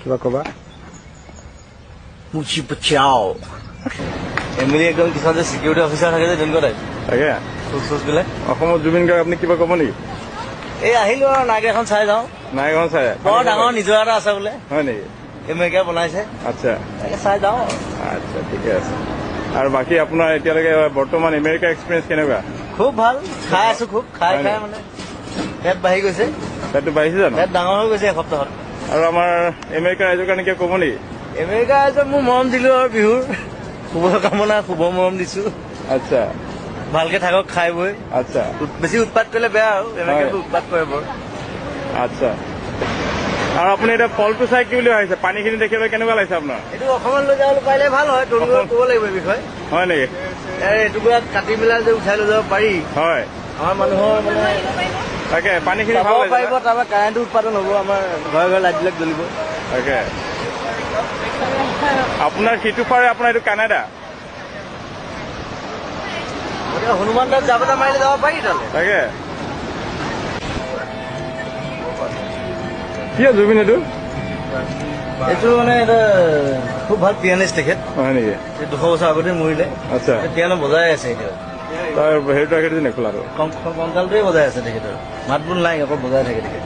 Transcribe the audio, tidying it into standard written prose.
কিবা ক'বা? মুচি পচাও এমএলএ একদম কিছুমান যে সিকিউৰিটি অফিচাৰ থাকে যে তেনেকুৱা টাইপ তাকে চুচ বিলাক। অসমত জুবিন গাৰ্গ আপুনি কিবা ক'ব নেকি? এই আহিলো আৰু নাইক এখন চাই যাওঁ। নাইখন চাই বৰ ডাঙৰ নিজৰ এটা আছে বোলে, হয় নেকি? এমেৰিকা বনাইছে, আচ্ছা তাকে চাই যাওঁ। আচ্ছা ঠিকে আছে। আৰু বাকী আপোনাৰ এতিয়ালৈকে বৰ্তমান আমেৰিকা এক্সপিৰিয়েঞ্চ কেনেকুৱা? খুব ভাল, খাই আছো খুব, খাই মানে পেট বাঢ়ি গৈছে। পেটটো বাঢ়িছে জানো? পেট ডাঙৰ হৈ গৈছে এসপ্তাহত। আৰু আমাৰ আমেৰিকা ৰাইজৰ কাৰণে কিবা ক'ব নেকি? আমেৰিকা ৰাইজক মোৰ মৰম দিলো আৰু বিহুৰ শুভকামনা, শুভ মৰম দিছো। আচ্ছা ভালকে থাকক, খাই বৈ। আচ্ছা বেছি উৎপাত কৰিলে বেয়া আৰু আমেৰিকাটো উৎপাত কৰে বৰ। আচ্ছা আৰু আপুনি এতিয়া ফলটো চাই কি বুলি ভাবিছে? পানীখিনি দেখিবলৈ কেনেকুৱা লাগিছে আপোনাৰ? এইটো অসমত লৈ যাবলৈ পাৰিলে ভাল হয়, তৰুণক ক'ব লাগিব এই বিষয়ে। হয় নেকি? এইটুকুৰা কাটি পেলাই যে উঠাই লৈ যাব পাৰি, হয় আমাৰ মানুহৰ মানে তাকে পানীখিনি চাব ভাল পাৰিব, লাগিছে। তাৰপৰা কাৰেণ্টটো উৎপাদন হ'ব, আমাৰ ঘৰে ঘৰে লাইটবিলাক জ্বলিব। তাকে আপোনাৰ সিটো পাৰে আপোনাৰ এইটো কানাডা। গতিকে হনুমান দাস জাপ এটা মাৰিলে যাব পাৰি তালৈ। তাকে কি জুবিন এইটো? এইটো মানে এটা খুব ভাল পিয়ানিষ্ট তেখেত। হয় নেকি? 200 বছৰ আগতে মৰিলে। আচ্ছা পিয়ানো বজাই আছে এতিয়া, তাৰ হেৰিটো ৰাখি দিছে নে খোলাটো? কংকালটোৱে বজাই আছে তেখেতৰ, মাত বোল নাই, অকল বজাই থাকে তেখেত।